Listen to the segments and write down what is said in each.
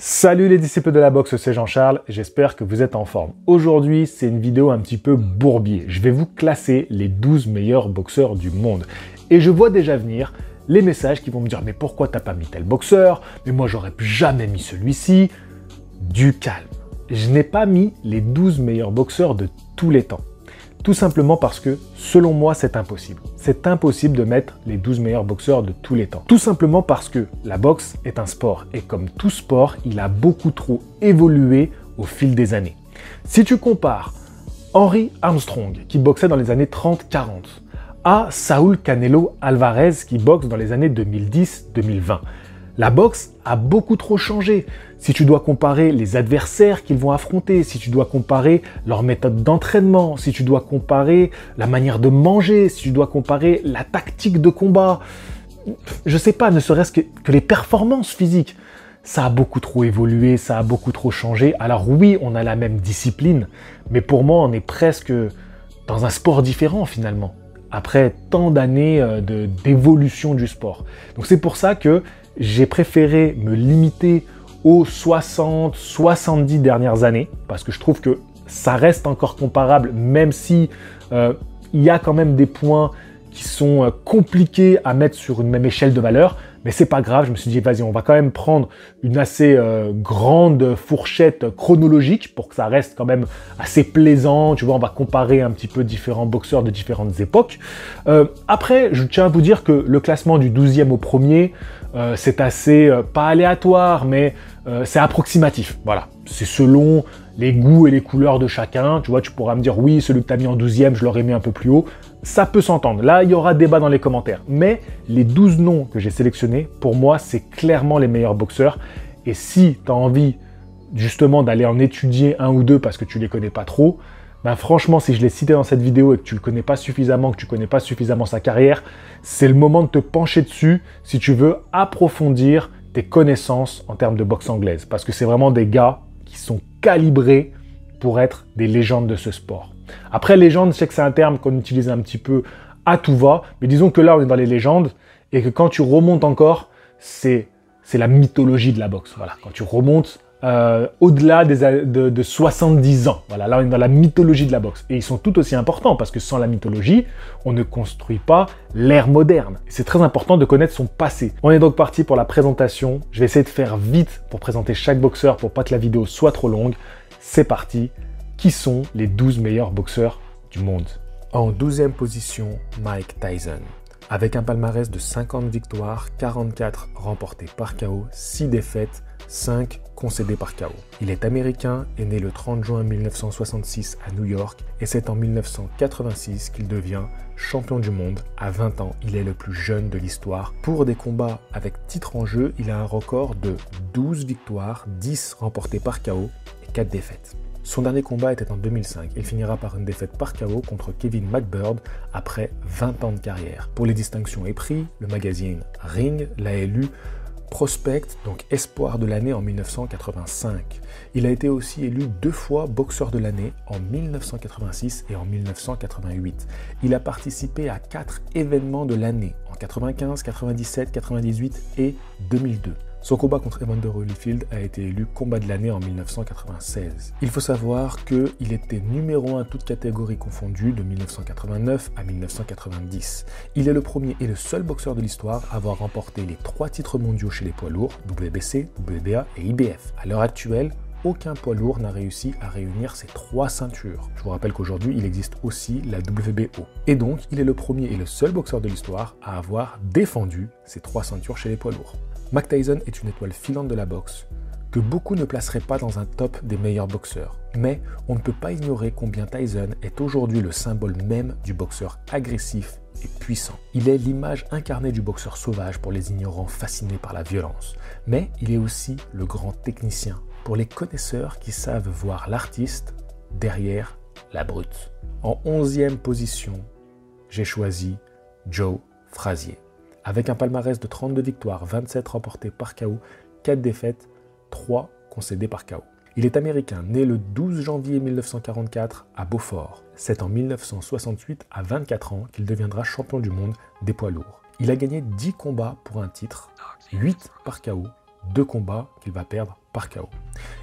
Salut les disciples de la boxe, c'est Jean-Charles, j'espère que vous êtes en forme. Aujourd'hui, c'est une vidéo un petit peu bourbier. Je vais vous classer les 12 meilleurs boxeurs du monde. Et je vois déjà venir les messages qui vont me dire « Mais pourquoi t'as pas mis tel boxeur? Mais moi j'aurais jamais mis celui-ci. » Du calme. Je n'ai pas mis les 12 meilleurs boxeurs de tous les temps. Tout simplement parce que, selon moi, c'est impossible. C'est impossible de mettre les 12 meilleurs boxeurs de tous les temps. Tout simplement parce que la boxe est un sport. Et comme tout sport, il a beaucoup trop évolué au fil des années. Si tu compares Henry Armstrong, qui boxait dans les années 30-40, à Saúl Canelo Alvarez, qui boxe dans les années 2010-2020, la boxe a beaucoup trop changé. Si tu dois comparer les adversaires qu'ils vont affronter, si tu dois comparer leur méthode d'entraînement, si tu dois comparer la manière de manger, si tu dois comparer la tactique de combat, je sais pas, ne serait-ce que les performances physiques, ça a beaucoup trop évolué, ça a beaucoup trop changé. Alors oui, on a la même discipline, mais pour moi, on est presque dans un sport différent finalement, après tant d'années d'évolution du sport. Donc c'est pour ça que j'ai préféré me limiter aux 60-70 dernières années, parce que je trouve que ça reste encore comparable, même si il y a quand même des points qui sont compliqués à mettre sur une même échelle de valeur, mais c'est pas grave, je me suis dit, vas-y, on va quand même prendre une assez grande fourchette chronologique pour que ça reste quand même assez plaisant, tu vois, on va comparer un petit peu différents boxeurs de différentes époques. Après, je tiens à vous dire que le classement du 12e au 1er, c'est assez, pas aléatoire, mais c'est approximatif, voilà. C'est selon les goûts et les couleurs de chacun, tu vois, tu pourras me dire, oui, celui que tu as mis en 12e, je l'aurais mis un peu plus haut. Ça peut s'entendre. Là, il y aura débat dans les commentaires. Mais les 12 noms que j'ai sélectionnés, pour moi, c'est clairement les meilleurs boxeurs. Et si tu as envie, justement, d'aller en étudier un ou deux parce que tu les connais pas trop, ben franchement, si je l'ai cité dans cette vidéo et que tu le connais pas suffisamment, que tu connais pas suffisamment sa carrière, c'est le moment de te pencher dessus si tu veux approfondir tes connaissances en termes de boxe anglaise. Parce que c'est vraiment des gars qui sont calibrés pour être des légendes de ce sport. Après, légende, je sais que c'est un terme qu'on utilise un petit peu à tout va, mais disons que là, on est dans les légendes, et que quand tu remontes encore, c'est la mythologie de la boxe. Voilà, quand tu remontes au-delà de 70 ans. Voilà, là, on est dans la mythologie de la boxe. Et ils sont tout aussi importants, parce que sans la mythologie, on ne construit pas l'ère moderne. C'est très important de connaître son passé. On est donc parti pour la présentation. Je vais essayer de faire vite pour présenter chaque boxeur, pour pas que la vidéo soit trop longue. C'est parti. Qui sont les 12 meilleurs boxeurs du monde? En 12e position, Mike Tyson. Avec un palmarès de 50 victoires, 44 remportées par KO, 6 défaites, 5 concédées par KO. Il est américain et né le 30 juin 1966 à New York, et c'est en 1986 qu'il devient champion du monde. À 20 ans, il est le plus jeune de l'histoire. Pour des combats avec titre en jeu, il a un record de 12 victoires, 10 remportées par KO et 4 défaites. Son dernier combat était en 2005. Il finira par une défaite par KO contre Kevin McBird après 20 ans de carrière. Pour les distinctions et prix, le magazine Ring l'a élu Prospect, donc espoir de l'année en 1985. Il a été aussi élu 2 fois boxeur de l'année en 1986 et en 1988. Il a participé à 4 événements de l'année en 95, 97, 98 et 2002. Son combat contre Evander Holyfield a été élu combat de l'année en 1996. Il faut savoir qu'il était numéro 1 toutes catégories confondues de 1989 à 1990. Il est le premier et le seul boxeur de l'histoire à avoir remporté les 3 titres mondiaux chez les poids lourds, WBC, WBA et IBF. À l'heure actuelle, aucun poids lourd n'a réussi à réunir ces 3 ceintures. Je vous rappelle qu'aujourd'hui, il existe aussi la WBO. Et donc, il est le premier et le seul boxeur de l'histoire à avoir défendu ces 3 ceintures chez les poids lourds. Mike Tyson est une étoile filante de la boxe que beaucoup ne placeraient pas dans un top des meilleurs boxeurs. Mais on ne peut pas ignorer combien Tyson est aujourd'hui le symbole même du boxeur agressif et puissant. Il est l'image incarnée du boxeur sauvage pour les ignorants fascinés par la violence. Mais il est aussi le grand technicien pour les connaisseurs qui savent voir l'artiste derrière la brute. En 11e position, j'ai choisi Joe Frazier. Avec un palmarès de 32 victoires, 27 remportées par KO, 4 défaites, 3 concédées par KO. Il est américain, né le 12 janvier 1944 à Beaufort. C'est en 1968, à 24 ans, qu'il deviendra champion du monde des poids lourds. Il a gagné 10 combats pour un titre, 8 par KO, 2 combats qu'il va perdre par KO.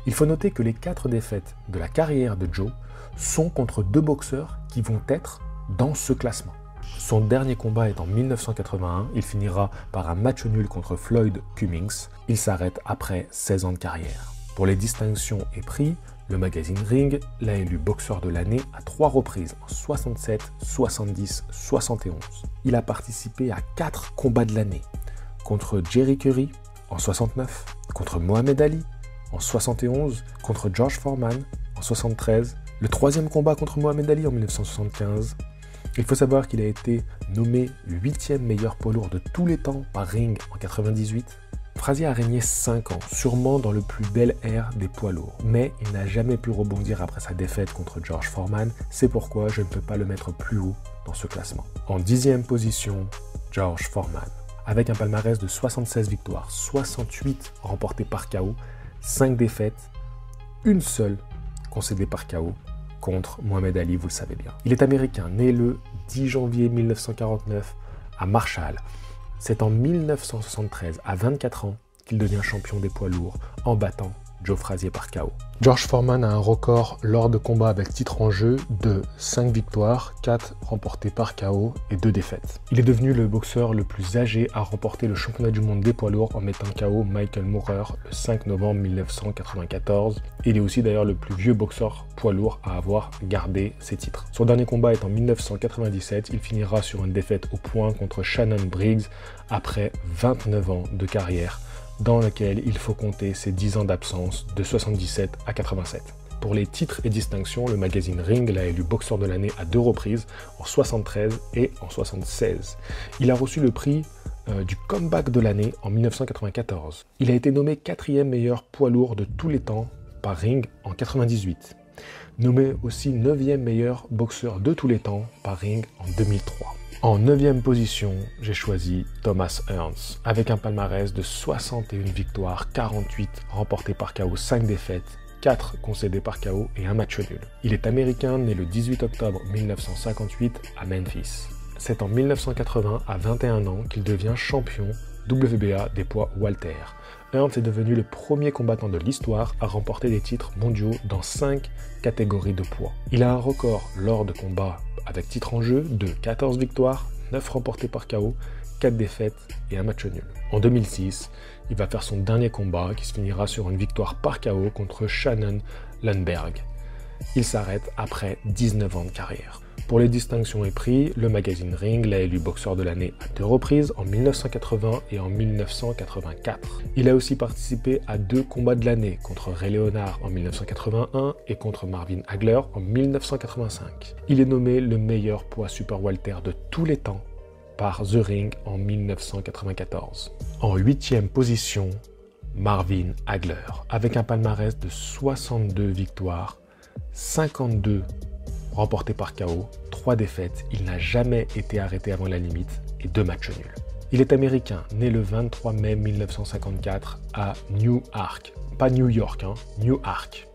Il faut noter que les 4 défaites de la carrière de Joe sont contre 2 boxeurs qui vont être dans ce classement. Son dernier combat est en 1981, il finira par un match nul contre Floyd Cummings. Il s'arrête après 16 ans de carrière. Pour les distinctions et prix, le magazine Ring l'a élu boxeur de l'année à 3 reprises, en 67, 70, 71. Il a participé à 4 combats de l'année, contre Jerry Curry en 69, contre Mohamed Ali en 71, contre George Foreman en 73, le 3e combat contre Mohamed Ali en 1975. Il faut savoir qu'il a été nommé 8e meilleur poids lourd de tous les temps par Ring en 98. Frazier a régné 5 ans, sûrement dans le plus bel ère des poids lourds, mais il n'a jamais pu rebondir après sa défaite contre George Foreman, c'est pourquoi je ne peux pas le mettre plus haut dans ce classement. En 10e position, George Foreman, avec un palmarès de 76 victoires, 68 remportées par KO, 5 défaites, une seule concédée par KO, contre Mohamed Ali, vous le savez bien. Il est américain, né le 10 janvier 1949 à Marshall. C'est en 1973, à 24 ans, qu'il devient champion des poids lourds en battant Joe Frazier par KO. George Foreman a un record lors de combats avec titre en jeu de 5 victoires, 4 remportées par KO et 2 défaites. Il est devenu le boxeur le plus âgé à remporter le championnat du monde des poids lourds en mettant KO Michael Moorer le 5 novembre 1994. Il est aussi d'ailleurs le plus vieux boxeur poids lourd à avoir gardé ses titres. Son dernier combat est en 1997, il finira sur une défaite au point contre Shannon Briggs après 29 ans de carrière, dans lequel il faut compter ses 10 ans d'absence de 77 à 87. Pour les titres et distinctions, le magazine Ring l'a élu boxeur de l'année à 2 reprises, en 73 et en 76. Il a reçu le prix du comeback de l'année en 1994. Il a été nommé 4e meilleur poids lourd de tous les temps par Ring en 98. Nommé aussi 9e meilleur boxeur de tous les temps par Ring en 2003. En 9e position, j'ai choisi Thomas Hearns, avec un palmarès de 61 victoires, 48 remportées par KO, 5 défaites, 4 concédées par KO et un match nul. Il est américain, né le 18 octobre 1958 à Memphis. C'est en 1980, à 21 ans, qu'il devient champion WBA des poids Walter. Hearns est devenu le premier combattant de l'histoire à remporter des titres mondiaux dans 5 catégories de poids. Il a un record lors de combats avec titre en jeu de 14 victoires, 9 remportées par KO, 4 défaites et un match nul. En 2006, il va faire son dernier combat qui se finira sur une victoire par KO contre Shannon Lundberg. Il s'arrête après 19 ans de carrière. Pour les distinctions et prix, le magazine Ring l'a élu boxeur de l'année à 2 reprises, en 1980 et en 1984. Il a aussi participé à 2 combats de l'année, contre Ray Leonard en 1981 et contre Marvin Hagler en 1985. Il est nommé le meilleur poids super welter de tous les temps par The Ring en 1994. En 8e position, Marvin Hagler, avec un palmarès de 62 victoires, 52 remporté par KO, 3 défaites, il n'a jamais été arrêté avant la limite et 2 matchs nuls. Il est américain, né le 23 mai 1954 à Newark, pas New York, Newark.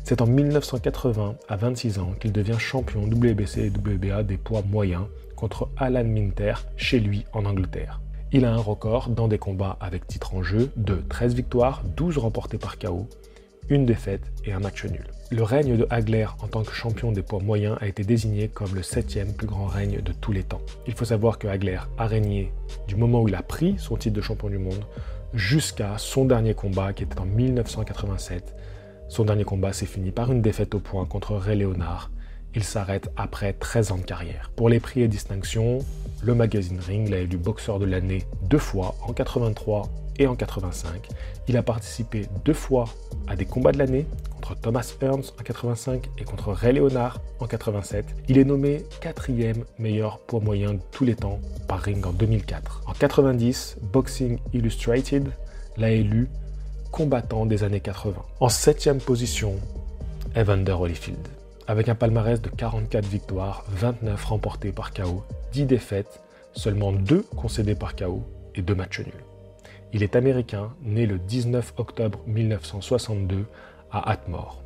C'est en 1980, à 26 ans, qu'il devient champion WBC et WBA des poids moyens contre Alan Minter chez lui en Angleterre. Il a un record dans des combats avec titre en jeu de 13 victoires, 12 remportés par KO, une défaite et un match nul. Le règne de Hagler en tant que champion des poids moyens a été désigné comme le 7e plus grand règne de tous les temps. Il faut savoir que Hagler a régné du moment où il a pris son titre de champion du monde jusqu'à son dernier combat qui était en 1987. Son dernier combat s'est fini par une défaite au point contre Ray Leonard. Il s'arrête après 13 ans de carrière. Pour les prix et distinctions, le magazine Ring l'a élu boxeur de l'année 2 fois, en 83 et en 85. Il a participé 2 fois à des combats de l'année, contre Thomas Hearns en 85 et contre Ray Leonard en 87. Il est nommé 4e meilleur poids moyen de tous les temps par Ring en 2004. En 90, Boxing Illustrated l'a élu combattant des années 80. En 7e position, Evander Holyfield, avec un palmarès de 44 victoires, 29 remportées par KO, 10 défaites, seulement 2 concédées par KO et 2 matchs nuls. Il est américain, né le 19 octobre 1962 à Atmore.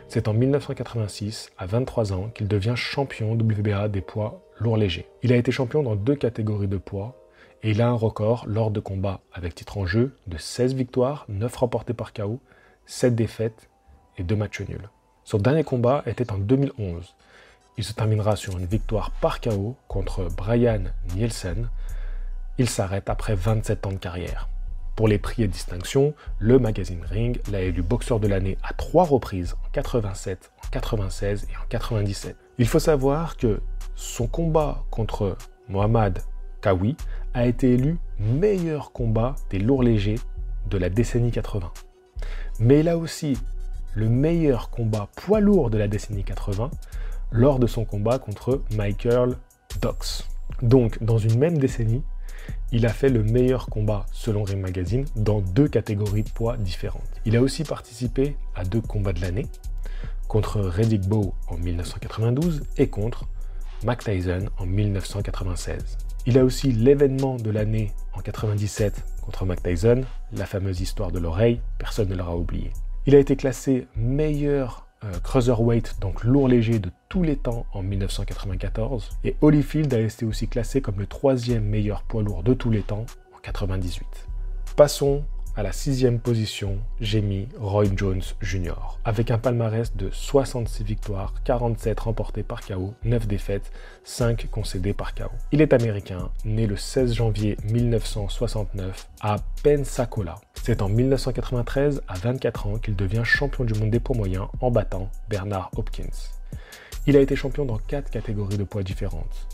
C'est en 1986, à 23 ans, qu'il devient champion WBA des poids lourds légers. Il a été champion dans 2 catégories de poids Et il a un record lors de combats avec titre en jeu de 16 victoires, 9 remportés par KO, 7 défaites et 2 matchs nuls. Son dernier combat était en 2011. Il se terminera sur une victoire par KO contre Brian Nielsen. Il s'arrête après 27 ans de carrière. Pour les prix et distinctions, le magazine Ring l'a élu boxeur de l'année à 3 reprises, en 87, en 96 et en 97. Il faut savoir que son combat contre Mohamed Kawi a été élu meilleur combat des lourds légers de la décennie 80. Mais il a aussi le meilleur combat poids lourd de la décennie 80 lors de son combat contre Michael Dox. Donc, dans une même décennie, il a fait le meilleur combat selon Ring Magazine dans 2 catégories de poids différentes. Il a aussi participé à 2 combats de l'année, contre Riddick Bowe en 1992 et contre Mike Tyson en 1996. Il a aussi l'événement de l'année en 97 contre Mike Tyson, la fameuse histoire de l'oreille, personne ne l'aura oublié. Il a été classé meilleur cruiserweight, donc lourd léger de tous les temps en 1994, et Holyfield a été aussi classé comme le 3e meilleur poids lourd de tous les temps en 98. Passons à la 6e position, j'ai mis Roy Jones Jr. avec un palmarès de 66 victoires, 47 remportées par KO, 9 défaites, 5 concédées par KO. Il est américain, né le 16 janvier 1969 à Pensacola. C'est en 1993, à 24 ans, qu'il devient champion du monde des poids moyens en battant Bernard Hopkins. Il a été champion dans 4 catégories de poids différentes.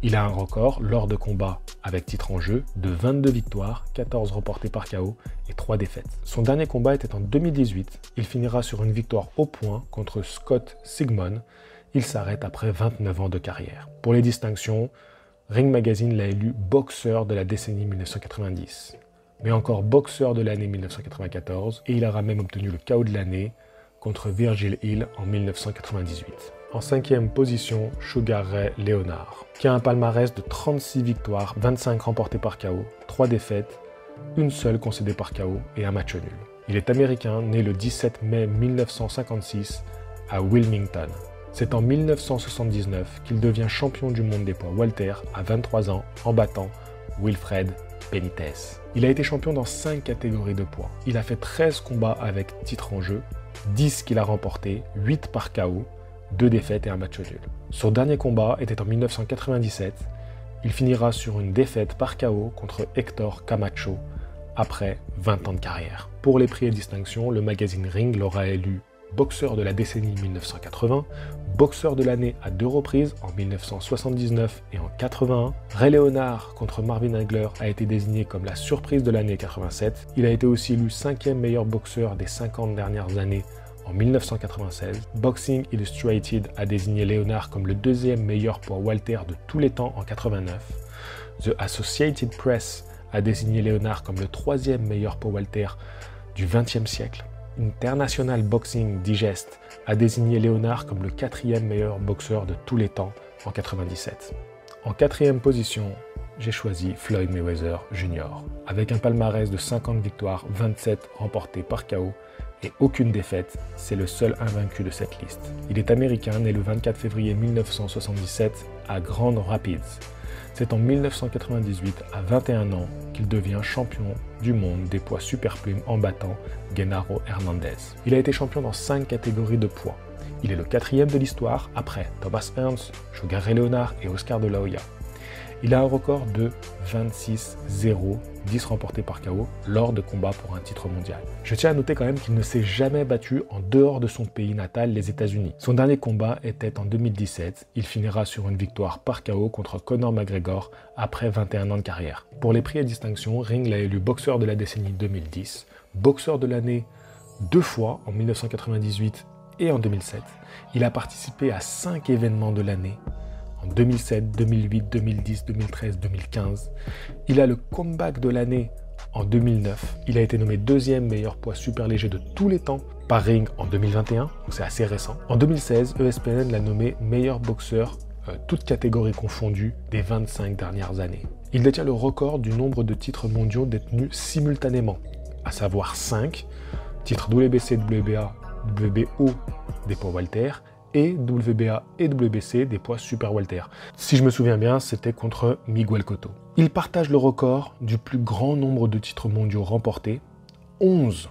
Il a un record lors de combats avec titre en jeu de 22 victoires, 14 remportées par KO et 3 défaites. Son dernier combat était en 2018. Il finira sur une victoire au point contre Scott Sigmon. Il s'arrête après 29 ans de carrière. Pour les distinctions, Ring Magazine l'a élu boxeur de la décennie 1990, mais encore boxeur de l'année 1994, et il aura même obtenu le KO de l'année contre Virgil Hill en 1998. En 5e position, Sugar Ray Leonard, qui a un palmarès de 36 victoires, 25 remportées par KO, 3 défaites, une seule concédée par KO et un match nul. Il est américain, né le 17 mai 1956 à Wilmington. C'est en 1979 qu'il devient champion du monde des poids welter à 23 ans en battant Wilfred Benitez. Il a été champion dans 5 catégories de poids. Il a fait 13 combats avec titre en jeu, 10 qu'il a remportés, 8 par KO, 2 défaites et un match nul. Son dernier combat était en 1997. Il finira sur une défaite par KO contre Hector Camacho après 20 ans de carrière. Pour les prix et distinctions, le magazine Ring l'aura élu boxeur de la décennie 1980, boxeur de l'année à 2 reprises en 1979 et en 81. Ray Leonard contre Marvin Hagler a été désigné comme la surprise de l'année 87. Il a été aussi élu 5e meilleur boxeur des 50 dernières années en 1996. Boxing Illustrated a désigné Leonard comme le 2e meilleur poids welter de tous les temps en 89. The Associated Press a désigné Leonard comme le 3e meilleur poids welter du XXe siècle. International Boxing Digest a désigné Leonard comme le 4e meilleur boxeur de tous les temps en 97. En 4e position, j'ai choisi Floyd Mayweather Jr. Avec un palmarès de 50 victoires, 27 remportées par KO et aucune défaite, c'est le seul invaincu de cette liste. Il est américain, né le 24 février 1977 à Grand Rapids. C'est en 1998, à 21 ans, qu'il devient champion du monde des poids superplumes en battant Genaro Hernandez. Il a été champion dans 5 catégories de poids. Il est le 4e de l'histoire, après Thomas Hearns, Sugar Ray Leonard et Oscar de la Hoya. Il a un record de 26-0, 10 remportés par KO lors de combats pour un titre mondial. Je tiens à noter quand même qu'il ne s'est jamais battu en dehors de son pays natal, les États-Unis. Son dernier combat était en 2017. Il finira sur une victoire par KO contre Conor McGregor après 21 ans de carrière. Pour les prix et distinctions, Ring l'a élu boxeur de la décennie 2010, boxeur de l'année 2 fois en 1998 et en 2007. Il a participé à 5 événements de l'année. En 2007, 2008, 2010, 2013, 2015. Il a le comeback de l'année en 2009. Il a été nommé 2e meilleur poids super léger de tous les temps par Ring en 2021, donc c'est assez récent. En 2016, ESPN l'a nommé meilleur boxeur, toutes catégories confondues, des 25 dernières années. Il détient le record du nombre de titres mondiaux détenus simultanément, à savoir 5, titres WBC, WBA, WBO des poids welter, et WBA et WBC des poids super welter. Si je me souviens bien, c'était contre Miguel Cotto. Il partage le record du plus grand nombre de titres mondiaux remportés, 11.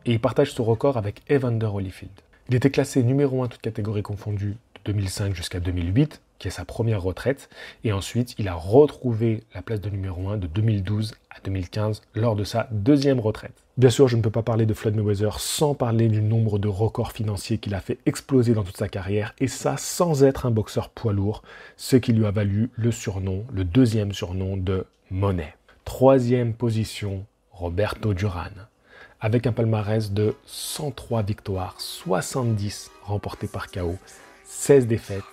Et il partage ce record avec Evander Holyfield. Il était classé numéro 1 toutes catégories confondues de 2005 jusqu'à 2008, qui est sa première retraite, et ensuite il a retrouvé la place de numéro 1 de 2012 à 2015 lors de sa deuxième retraite. Bien sûr, je ne peux pas parler de Floyd Mayweather sans parler du nombre de records financiers qu'il a fait exploser dans toute sa carrière, et ça sans être un boxeur poids lourd, ce qui lui a valu le surnom, le deuxième surnom de Money. Troisième position, Roberto Duran, avec un palmarès de 103 victoires, 70 remportées par KO, 16 défaites,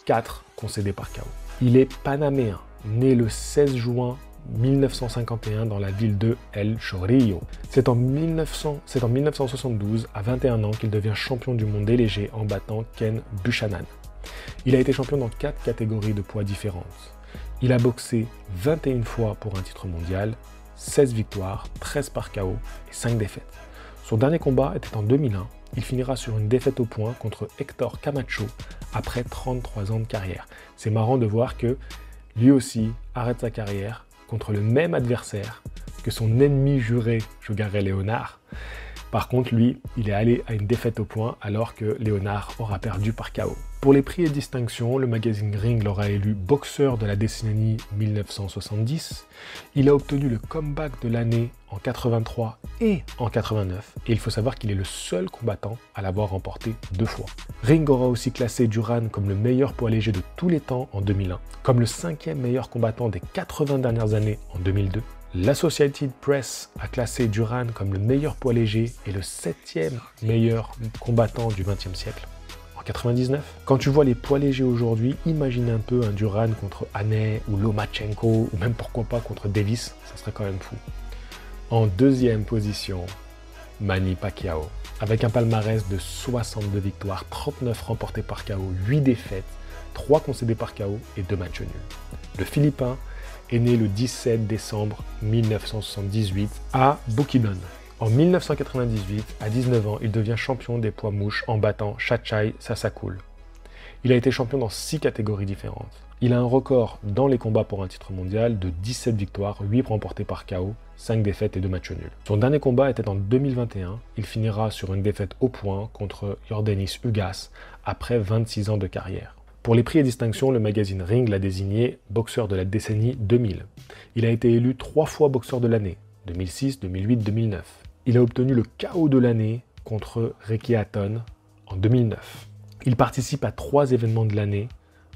4 concédées par KO. Il est panaméen, né le 16 juin 1951 dans la ville de El Chorrillo. C'est en 1972, à 21 ans, qu'il devient champion du monde des légers en battant Ken Buchanan. Il a été champion dans 4 catégories de poids différentes. Il a boxé 21 fois pour un titre mondial, 16 victoires, 13 par KO et 5 défaites. Son dernier combat était en 2001. Il finira sur une défaite au point contre Hector Camacho après 33 ans de carrière. C'est marrant de voir que lui aussi arrête sa carrière contre le même adversaire que son ennemi juré, Sugar Leonard. Par contre, lui, il est allé à une défaite au point alors que Leonard aura perdu par KO. Pour les prix et distinctions, le magazine Ring l'aura élu boxeur de la décennie 1970. Il a obtenu le comeback de l'année en 83 et en 89. Et il faut savoir qu'il est le seul combattant à l'avoir remporté 2 fois. Ring aura aussi classé Duran comme le meilleur poids léger de tous les temps en 2001, comme le 5e meilleur combattant des 80 dernières années en 2002. L'Associated Press a classé Duran comme le meilleur poids léger et le 7e meilleur combattant du XXe siècle, en 99. Quand tu vois les poids légers aujourd'hui, imagine un peu un Duran contre Haney ou Lomachenko, ou même pourquoi pas contre Davis, ça serait quand même fou. En deuxième position, Manny Pacquiao, avec un palmarès de 62 victoires, 39 remportées par KO, 8 défaites, 3 concédées par KO et 2 matchs nuls. Le Philippin est né le 17 décembre 1978 à Bukidnon. En 1998, à 19 ans, il devient champion des poids mouches en battant Chachai Sasakul. Il a été champion dans 6 catégories différentes. Il a un record dans les combats pour un titre mondial de 17 victoires, 8 remportées par KO, 5 défaites et 2 matchs nuls. Son dernier combat était en 2021. Il finira sur une défaite au point contre Yordenis Ugas après 26 ans de carrière. Pour les prix et distinctions, le magazine Ring l'a désigné boxeur de la décennie 2000. Il a été élu 3 fois boxeur de l'année, 2006, 2008, 2009. Il a obtenu le KO de l'année contre Ricky Hatton en 2009. Il participe à 3 événements de l'année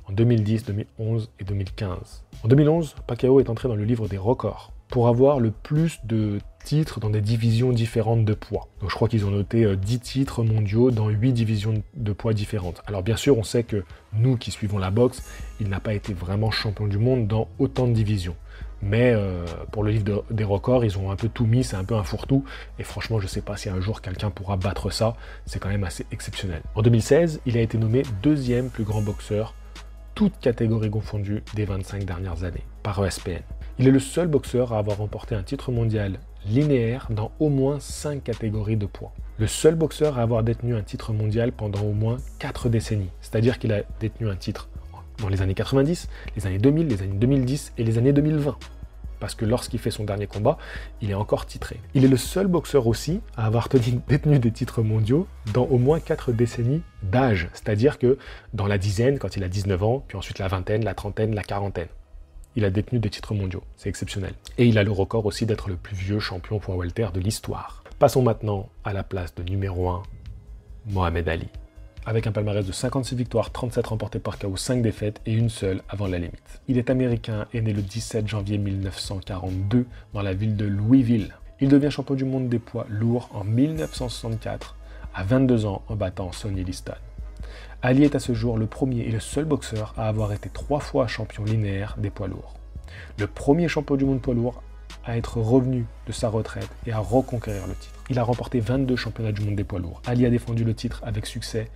en 2010, 2011 et 2015. En 2011, Pacquiao est entré dans le livre des records pour avoir le plus de titres dans des divisions différentes de poids. Donc je crois qu'ils ont noté 10 titres mondiaux dans 8 divisions de poids différentes. Alors bien sûr, on sait que nous qui suivons la boxe, il n'a pas été vraiment champion du monde dans autant de divisions. Mais pour le livre des records, ils ont un peu tout mis, c'est un peu un fourre-tout. Et franchement, je ne sais pas si un jour quelqu'un pourra battre ça. C'est quand même assez exceptionnel. En 2016, il a été nommé 2e plus grand boxeur, toutes catégories confondues des 25 dernières années, par ESPN. Il est le seul boxeur à avoir remporté un titre mondial linéaire dans au moins 5 catégories de poids. Le seul boxeur à avoir détenu un titre mondial pendant au moins 4 décennies. C'est-à-dire qu'il a détenu un titre dans les années 90, les années 2000, les années 2010 et les années 2020. Parce que lorsqu'il fait son dernier combat, il est encore titré. Il est le seul boxeur aussi à avoir détenu des titres mondiaux dans au moins 4 décennies d'âge. C'est-à-dire que dans la dizaine, quand il a 19 ans, puis ensuite la vingtaine, la trentaine, la quarantaine. Il a détenu des titres mondiaux, c'est exceptionnel. Et il a le record aussi d'être le plus vieux champion poids welter de l'histoire. Passons maintenant à la place de numéro 1, Mohamed Ali. Avec un palmarès de 56 victoires, 37 remportées par KO, 5 défaites et une seule avant la limite. Il est américain et né le 17 janvier 1942 dans la ville de Louisville. Il devient champion du monde des poids lourds en 1964 à 22 ans en battant Sonny Liston. Ali est à ce jour le premier et le seul boxeur à avoir été 3 fois champion linéaire des poids lourds. Le premier champion du monde poids lourd à être revenu de sa retraite et à reconquérir le titre. Il a remporté 22 championnats du monde des poids lourds. Ali a défendu le titre avec succès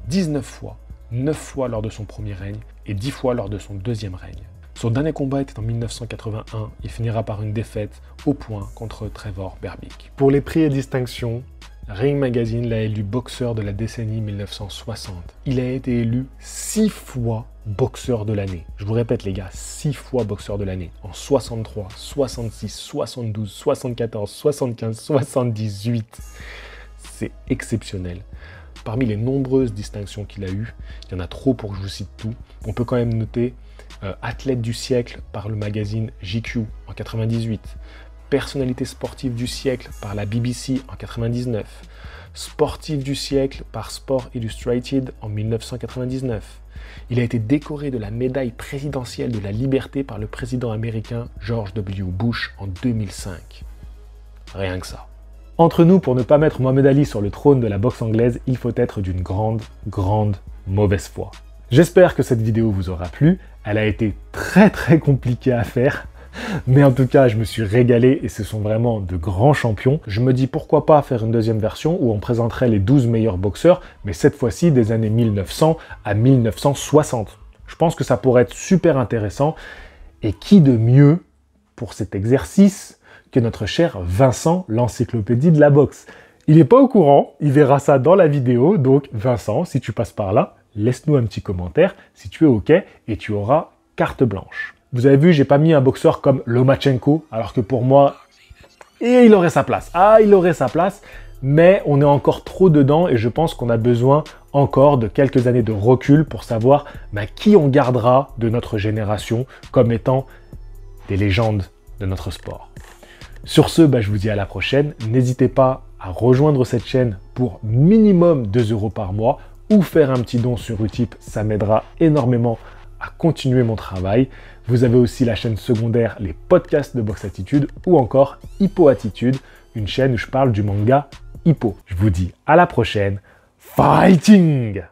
19 fois, 9 fois lors de son premier règne et 10 fois lors de son deuxième règne. Son dernier combat était en 1981. Il finira par une défaite au point contre Trevor Berbick. Pour les prix et distinctions, Ring Magazine l'a élu boxeur de la décennie 1960. Il a été élu 6 fois boxeur de l'année. Je vous répète les gars, 6 fois boxeur de l'année. En 63, 66, 72, 74, 75, 78. C'est exceptionnel. Parmi les nombreuses distinctions qu'il a eues, il y en a trop pour que je vous cite tout, on peut quand même noter athlète du siècle par le magazine GQ en 98, personnalité sportive du siècle par la BBC en 99, sportif du siècle par Sport Illustrated en 1999. Il a été décoré de la médaille présidentielle de la liberté par le président américain George W. Bush en 2005. Rien que ça. Entre nous, pour ne pas mettre Mohamed Ali sur le trône de la boxe anglaise, il faut être d'une grande mauvaise foi. J'espère que cette vidéo vous aura plu. Elle a été très compliquée à faire. Mais en tout cas, je me suis régalé et ce sont vraiment de grands champions. Je me dis pourquoi pas faire une deuxième version où on présenterait les 12 meilleurs boxeurs, mais cette fois-ci des années 1900 à 1960. Je pense que ça pourrait être super intéressant. Et qui de mieux pour cet exercice que notre cher Vincent, l'encyclopédie de la boxe. Il n'est pas au courant, il verra ça dans la vidéo, donc Vincent, si tu passes par là, laisse-nous un petit commentaire si tu es OK et tu auras carte blanche. Vous avez vu, j'ai pas mis un boxeur comme Lomachenko, alors que pour moi, il aurait sa place. Ah, il aurait sa place, mais on est encore trop dedans et je pense qu'on a besoin encore de quelques années de recul pour savoir qui on gardera de notre génération comme étant des légendes de notre sport. Sur ce, je vous dis à la prochaine. N'hésitez pas à rejoindre cette chaîne pour minimum 2 € par mois ou faire un petit don sur Utip, ça m'aidera énormément à continuer mon travail. Vous avez aussi la chaîne secondaire, les podcasts de Box Attitude ou encore Hippo Attitude, une chaîne où je parle du manga Hippo. Je vous dis à la prochaine. Fighting!